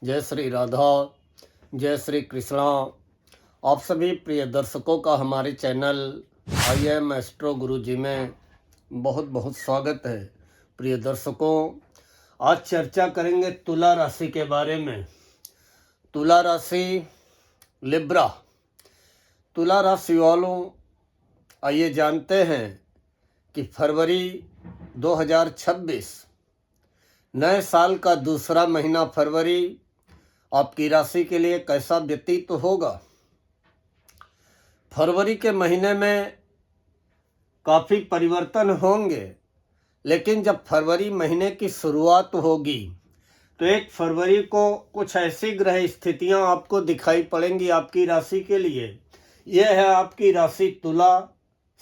जय श्री राधा, जय श्री कृष्णा। आप सभी प्रिय दर्शकों का हमारे चैनल आई एम एस्ट्रो गुरु जी में बहुत बहुत स्वागत है। प्रिय दर्शकों, आज चर्चा करेंगे तुला राशि के बारे में। तुला राशि लिब्रा। तुला राशि वालों, आइए जानते हैं कि फरवरी 2026 नए साल का दूसरा महीना फरवरी आपकी राशि के लिए कैसा व्यतीत होगा। फरवरी के महीने में काफ़ी परिवर्तन होंगे, लेकिन जब फरवरी महीने की शुरुआत होगी तो 1 फरवरी को कुछ ऐसी ग्रह स्थितियां आपको दिखाई पड़ेंगी आपकी राशि के लिए। यह है आपकी राशि तुला,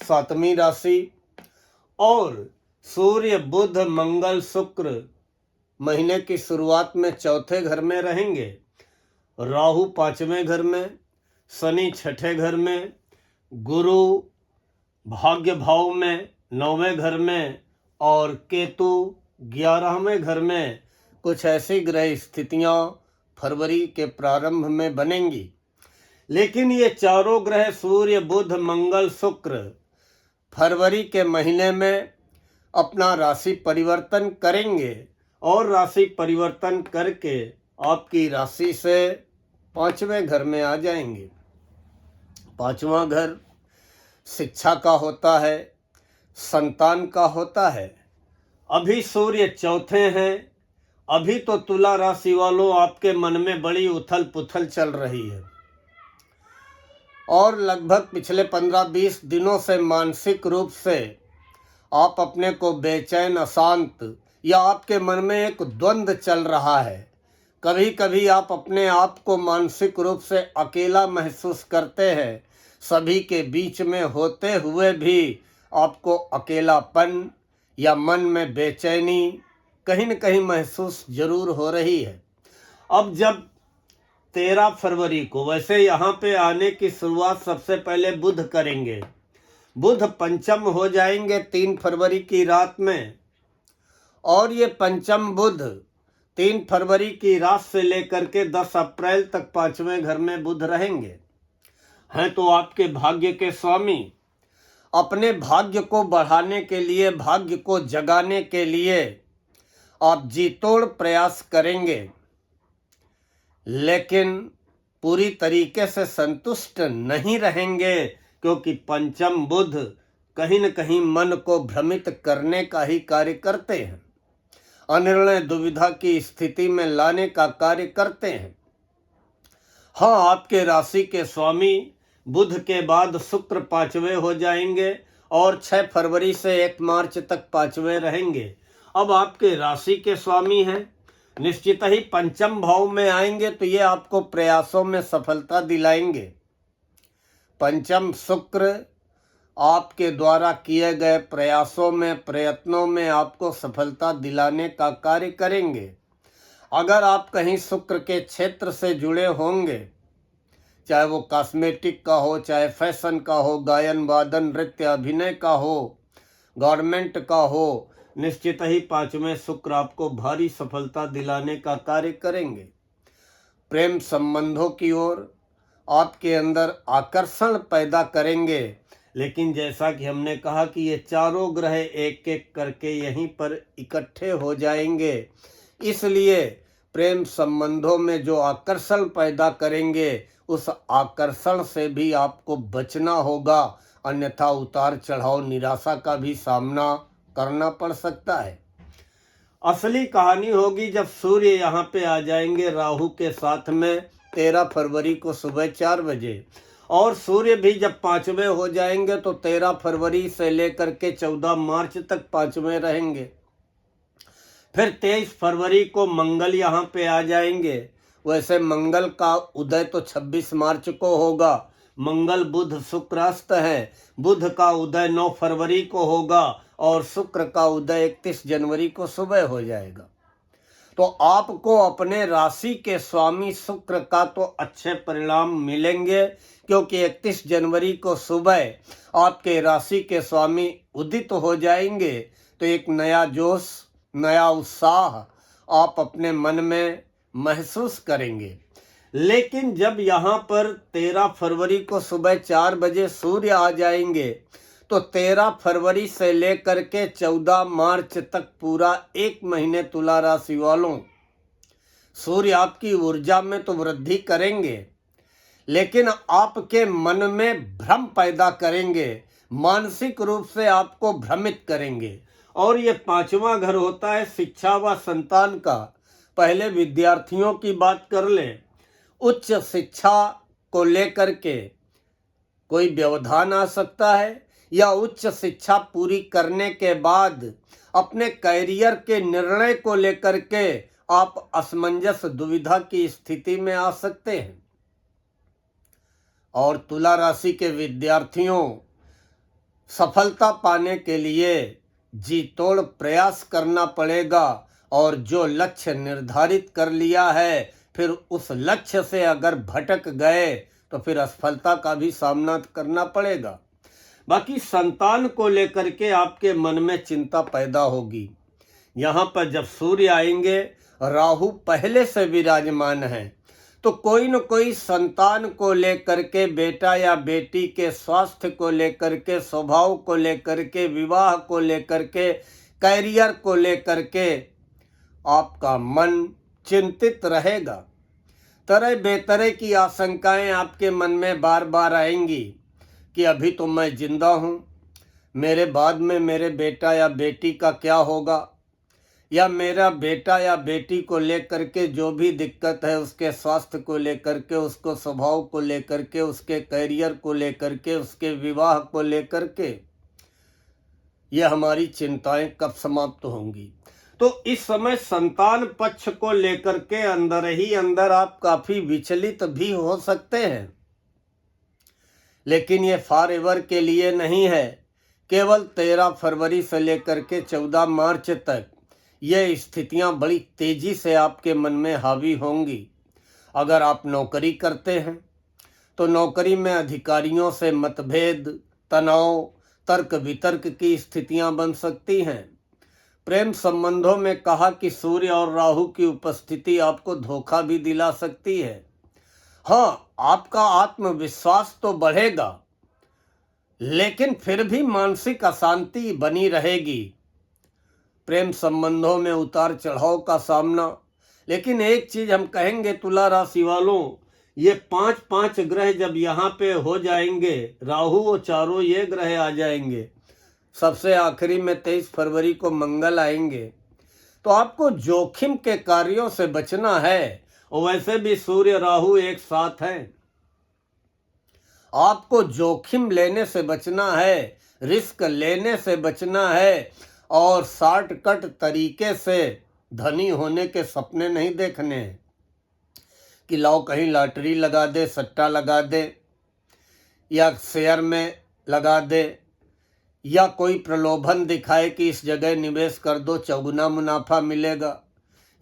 7वीं राशि, और सूर्य, बुध, मंगल, शुक्र महीने की शुरुआत में चौथे घर में रहेंगे। राहु 5वें घर में, शनि 6ठे घर में, गुरु भाग्य भाव में 9वें घर में, और केतु 11वें घर में। कुछ ऐसी ग्रह स्थितियां फरवरी के प्रारंभ में बनेंगी। लेकिन ये चारों ग्रह सूर्य, बुध, मंगल, शुक्र फरवरी के महीने में अपना राशि परिवर्तन करेंगे और राशि परिवर्तन करके आपकी राशि से 5वें घर में आ जाएंगे। 5वां घर शिक्षा का होता है, संतान का होता है। अभी सूर्य चौथे हैं। अभी तो तुला राशि वालों आपके मन में बड़ी उथल पुथल चल रही है और लगभग पिछले 15-20 दिनों से मानसिक रूप से आप अपने को बेचैन, अशांत, या आपके मन में एक द्वंद्व चल रहा है। कभी कभी आप अपने आप को मानसिक रूप से अकेला महसूस करते हैं। सभी के बीच में होते हुए भी आपको अकेलापन या मन में बेचैनी कहीं न कहीं महसूस जरूर हो रही है। अब जब 13 फरवरी को, वैसे यहाँ पे आने की शुरुआत सबसे पहले बुध करेंगे। बुध पंचम हो जाएंगे 3 फरवरी की रात में, और ये पंचम बुध 3 फरवरी की रात से लेकर के 10 अप्रैल तक 5वें घर में बुध रहेंगे। हैं तो आपके भाग्य के स्वामी। अपने भाग्य को बढ़ाने के लिए, भाग्य को जगाने के लिए आप जी तोड़ प्रयास करेंगे, लेकिन पूरी तरीके से संतुष्ट नहीं रहेंगे, क्योंकि पंचम बुध कहीं न कहीं मन को भ्रमित करने का ही कार्य करते हैं, अनिर्णय दुविधा की स्थिति में लाने का कार्य करते हैं। हाँ, आपके राशि के स्वामी बुध के बाद शुक्र 5वें हो जाएंगे और 6 फरवरी से 1 मार्च तक 5वें रहेंगे। अब आपके राशि के स्वामी हैं, निश्चित ही पंचम भाव में आएंगे तो ये आपको प्रयासों में सफलता दिलाएंगे। पंचम शुक्र आपके द्वारा किए गए प्रयासों में, प्रयत्नों में आपको सफलता दिलाने का कार्य करेंगे। अगर आप कहीं शुक्र के क्षेत्र से जुड़े होंगे, चाहे वो कॉस्मेटिक का हो, चाहे फैशन का हो, गायन वादन, नृत्य, अभिनय का हो, गवर्नमेंट का हो, निश्चित ही 5वें शुक्र आपको भारी सफलता दिलाने का कार्य करेंगे। प्रेम संबंधों की ओर आपके अंदर आकर्षण पैदा करेंगे। लेकिन जैसा कि हमने कहा कि ये चारों ग्रह एक एक करके यहीं पर इकट्ठे हो जाएंगे, इसलिए प्रेम संबंधों में जो आकर्षण पैदा करेंगे, उस आकर्षण से भी आपको बचना होगा, अन्यथा उतार चढ़ाव, निराशा का भी सामना करना पड़ सकता है। असली कहानी होगी जब सूर्य यहाँ पे आ जाएंगे राहु के साथ में 13 फरवरी को सुबह 4 बजे, और सूर्य भी जब 5वें हो जाएंगे तो 13 फरवरी से लेकर के 14 मार्च तक 5वें रहेंगे। फिर 23 फरवरी को मंगल यहाँ पे आ जाएंगे। वैसे मंगल का उदय तो 26 मार्च को होगा। मंगल, बुध, शुक्र अस्त है। बुध का उदय 9 फरवरी को होगा और शुक्र का उदय 31 जनवरी को सुबह हो जाएगा। तो आपको अपने राशि के स्वामी शुक्र का तो अच्छे परिणाम मिलेंगे, क्योंकि 31 जनवरी को सुबह आपके राशि के स्वामी उदित हो जाएंगे। तो एक नया जोश, नया उत्साह आप अपने मन में महसूस करेंगे। लेकिन जब यहाँ पर 13 फरवरी को सुबह 4 बजे सूर्य आ जाएंगे तो 13 फरवरी से लेकर के 14 मार्च तक पूरा 1 महीने तुला राशि वालों सूर्य आपकी ऊर्जा में तो वृद्धि करेंगे, लेकिन आपके मन में भ्रम पैदा करेंगे, मानसिक रूप से आपको भ्रमित करेंगे। और ये 5वां घर होता है शिक्षा व संतान का। पहले विद्यार्थियों की बात कर लें। उच्च शिक्षा को लेकर के कोई व्यवधान आ सकता है, या उच्च शिक्षा पूरी करने के बाद अपने कैरियर के निर्णय को लेकर के आप असमंजस दुविधा की स्थिति में आ सकते हैं। और तुला राशि के विद्यार्थियों, सफलता पाने के लिए जी तोड़ प्रयास करना पड़ेगा, और जो लक्ष्य निर्धारित कर लिया है फिर उस लक्ष्य से अगर भटक गए तो फिर असफलता का भी सामना करना पड़ेगा। बाकी संतान को लेकर के आपके मन में चिंता पैदा होगी। यहाँ पर जब सूर्य आएंगे, राहु पहले से विराजमान है, तो कोई न कोई संतान को लेकर के, बेटा या बेटी के स्वास्थ्य को लेकर के, स्वभाव को लेकर के, विवाह को लेकर के, कैरियर को लेकर के आपका मन चिंतित रहेगा। तरह बेतरह की आशंकाएं आपके मन में बार बार आएंगी कि अभी तो मैं जिंदा हूँ, मेरे बाद में मेरे बेटा या बेटी का क्या होगा, या मेरा बेटा या बेटी को लेकर के जो भी दिक्कत है, उसके स्वास्थ्य को लेकर के, उसको स्वभाव को लेकर के, उसके कैरियर को लेकर के, उसके विवाह को लेकर के, ये हमारी चिंताएं कब समाप्त होंगी। तो इस समय संतान पक्ष को लेकर के अंदर ही अंदर आप काफी विचलित भी हो सकते हैं, लेकिन ये फॉर एवर के लिए नहीं है। केवल 13 फरवरी से लेकर के 14 मार्च तक ये स्थितियां बड़ी तेजी से आपके मन में हावी होंगी। अगर आप नौकरी करते हैं तो नौकरी में अधिकारियों से मतभेद, तनाव, तर्क वितर्क की स्थितियां बन सकती हैं। प्रेम संबंधों में कहा कि सूर्य और राहु की उपस्थिति आपको धोखा भी दिला सकती है। हाँ, आपका आत्मविश्वास तो बढ़ेगा, लेकिन फिर भी मानसिक अशांति बनी रहेगी। प्रेम संबंधों में उतार चढ़ाव का सामना। लेकिन एक चीज हम कहेंगे तुला राशि वालों, ये 5 ग्रह जब यहाँ पे हो जाएंगे, राहु और चारों ये ग्रह आ जाएंगे, सबसे आखिरी में 23 फरवरी को मंगल आएंगे, तो आपको जोखिम के कार्यों से बचना है। और वैसे भी सूर्य राहु एक साथ हैं, आपको जोखिम लेने से बचना है, रिस्क लेने से बचना है, और शॉर्टकट तरीके से धनी होने के सपने नहीं देखने हैं कि लाओ कहीं लॉटरी लगा दे, सट्टा लगा दे, या शेयर में लगा दे, या कोई प्रलोभन दिखाए कि इस जगह निवेश कर दो 4 गुना मुनाफा मिलेगा,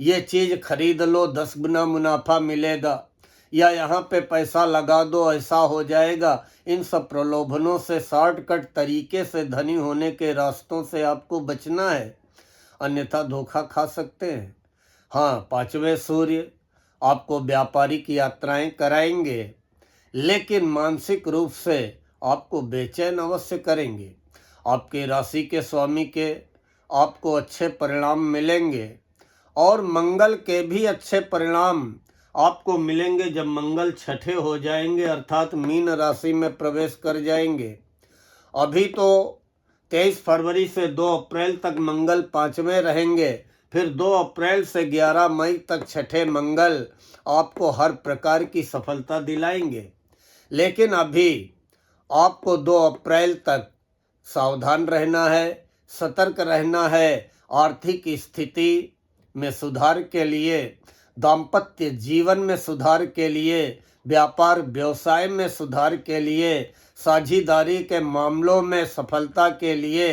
ये चीज़ खरीद लो 10 गुना मुनाफा मिलेगा, या यहाँ पे पैसा लगा दो ऐसा हो जाएगा। इन सब प्रलोभनों से, शॉर्टकट तरीके से धनी होने के रास्तों से आपको बचना है, अन्यथा धोखा खा सकते हैं। हाँ, 5वें सूर्य आपको व्यापारिक यात्राएं कराएंगे, लेकिन मानसिक रूप से आपको बेचैन अवश्य करेंगे। आपके राशि के स्वामी के आपको अच्छे परिणाम मिलेंगे, और मंगल के भी अच्छे परिणाम आपको मिलेंगे जब मंगल छठे हो जाएंगे, अर्थात मीन राशि में प्रवेश कर जाएंगे। अभी तो 23 फरवरी से 2 अप्रैल तक मंगल 5वें रहेंगे, फिर 2 अप्रैल से 11 मई तक छठे मंगल आपको हर प्रकार की सफलता दिलाएंगे। लेकिन अभी आपको 2 अप्रैल तक सावधान रहना है, सतर्क रहना है। आर्थिक स्थिति में सुधार के लिए, दाम्पत्य जीवन में सुधार के लिए, व्यापार व्यवसाय में सुधार के लिए, साझेदारी के मामलों में सफलता के लिए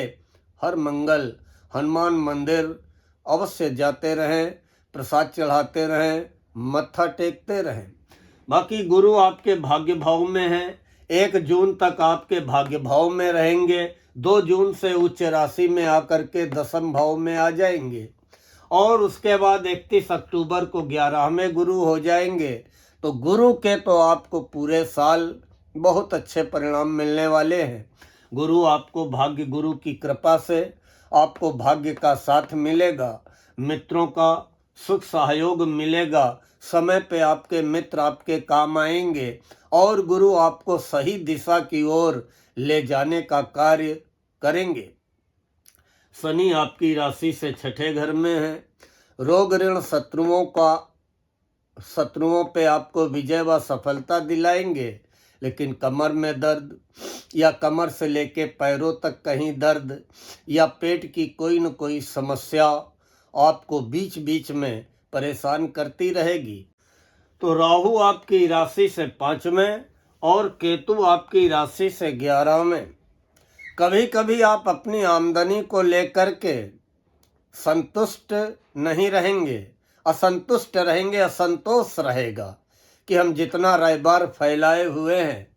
हर मंगल हनुमान मंदिर अवश्य जाते रहें, प्रसाद चढ़ाते रहें, मत्था टेकते रहें। बाकी गुरु आपके भाग्य भाव में हैं, 1 जून तक आपके भाग्य भाव में रहेंगे, 2 जून से उच्च राशि में आकर के 10वें भाव में आ जाएंगे। और उसके बाद 31 अक्टूबर को 11वें गुरु हो जाएंगे। तो गुरु के तो आपको पूरे साल बहुत अच्छे परिणाम मिलने वाले हैं। गुरु आपको भाग्य गुरु की कृपा से आपको भाग्य का साथ मिलेगा, मित्रों का सुख सहयोग मिलेगा, समय पे आपके मित्र आपके काम आएंगे और गुरु आपको सही दिशा की ओर ले जाने का कार्य करेंगे। शनि आपकी राशि से छठे घर में है। रोग ऋण शत्रुओं पे आपको विजय व सफलता दिलाएंगे, लेकिन कमर में दर्द या कमर से लेके पैरों तक कहीं दर्द या पेट की कोई न कोई समस्या आपको बीच बीच में परेशान करती रहेगी। तो राहु आपकी राशि से 5वें और केतु आपकी राशि से 11वें। कभी कभी आप अपनी आमदनी को लेकर के संतुष्ट नहीं रहेंगे, असंतुष्ट रहेंगे, असंतोष रहेगा कि हम जितना रैबार फैलाए हुए हैं,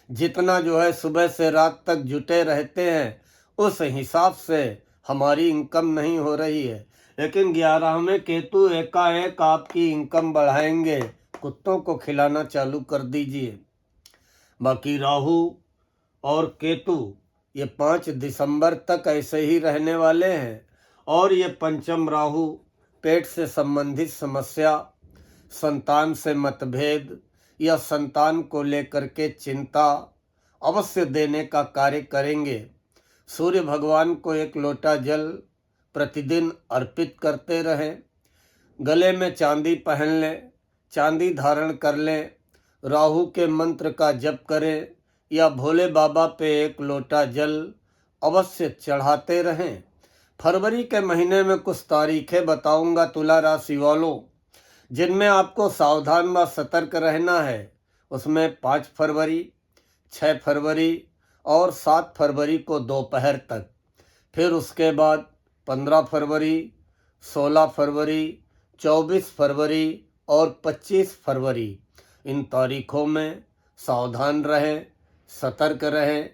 जितना जो है सुबह से रात तक जुटे रहते हैं, उस हिसाब से हमारी इनकम नहीं हो रही है। लेकिन 11वें केतु एकाएक आपकी इनकम बढ़ाएंगे। कुत्तों को खिलाना चालू कर दीजिए। बाकी राहु और केतु ये 5 दिसंबर तक ऐसे ही रहने वाले हैं और ये पंचम राहु पेट से संबंधित समस्या, संतान से मतभेद या संतान को लेकर के चिंता अवश्य देने का कार्य करेंगे। सूर्य भगवान को 1 लोटा जल प्रतिदिन अर्पित करते रहें। गले में चांदी पहन लें, चांदी धारण कर लें, राहु के मंत्र का जप करें या भोले बाबा पे 1 लोटा जल अवश्य चढ़ाते रहें। फरवरी के महीने में कुछ तारीखें बताऊंगा तुला राशि वालों, जिनमें आपको सावधान व सतर्क रहना है। उसमें 5 फरवरी, 6 फरवरी और 7 फरवरी को दोपहर तक, फिर उसके बाद 15 फरवरी, 16 फरवरी, 24 फरवरी और 25 फरवरी। इन तारीखों में सावधान रहें, सतर्क रहें।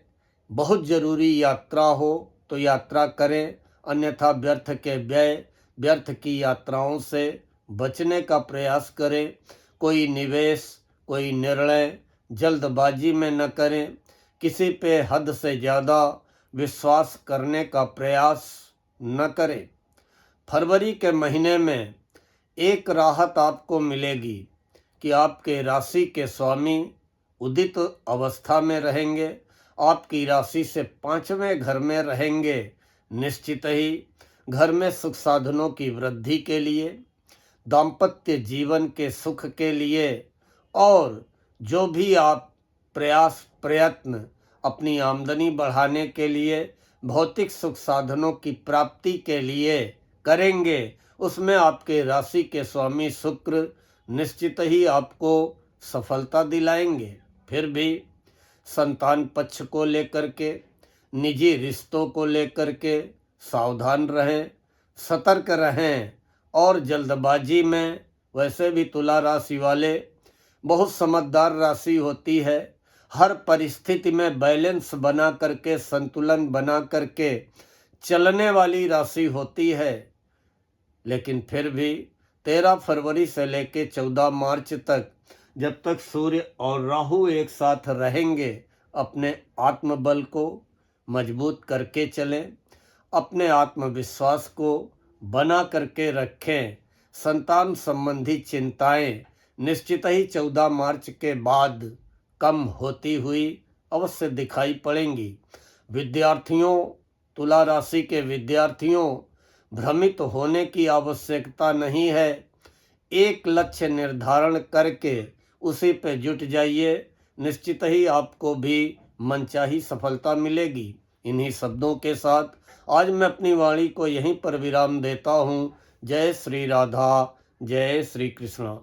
बहुत ज़रूरी यात्रा हो तो यात्रा करें, अन्यथा व्यर्थ के व्यय, व्यर्थ की यात्राओं से बचने का प्रयास करें। कोई निवेश, कोई निर्णय जल्दबाजी में न करें। किसी पे हद से ज़्यादा विश्वास करने का प्रयास न करें। फरवरी के महीने में एक राहत आपको मिलेगी कि आपके राशि के स्वामी उदित अवस्था में रहेंगे, आपकी राशि से 5वें घर में रहेंगे। निश्चित ही घर में सुख साधनों की वृद्धि के लिए, दाम्पत्य जीवन के सुख के लिए और जो भी आप प्रयत्न अपनी आमदनी बढ़ाने के लिए, भौतिक सुख साधनों की प्राप्ति के लिए करेंगे, उसमें आपके राशि के स्वामी शुक्र निश्चित ही आपको सफलता दिलाएंगे। फिर भी संतान पक्ष को लेकर के, निजी रिश्तों को लेकर के सावधान रहें, सतर्क रहें और जल्दबाजी में, वैसे भी तुला राशि वाले बहुत समझदार राशि होती है। हर परिस्थिति में बैलेंस बना करके, संतुलन बना करके चलने वाली राशि होती है। लेकिन फिर भी 13 फरवरी से लेकर 14 मार्च तक, जब तक सूर्य और राहु एक साथ रहेंगे, अपने आत्मबल को मजबूत करके चलें, अपने आत्मविश्वास को बना करके रखें। संतान संबंधी चिंताएं निश्चित ही 14 मार्च के बाद कम होती हुई अवश्य दिखाई पड़ेंगी। विद्यार्थियों, तुला राशि के विद्यार्थियों, भ्रमित होने की आवश्यकता नहीं है। एक लक्ष्य निर्धारण करके उसी पे जुट जाइए, निश्चित ही आपको भी मनचाही सफलता मिलेगी। इन्हीं शब्दों के साथ आज मैं अपनी वाणी को यहीं पर विराम देता हूँ। जय श्री राधा, जय श्री कृष्णा।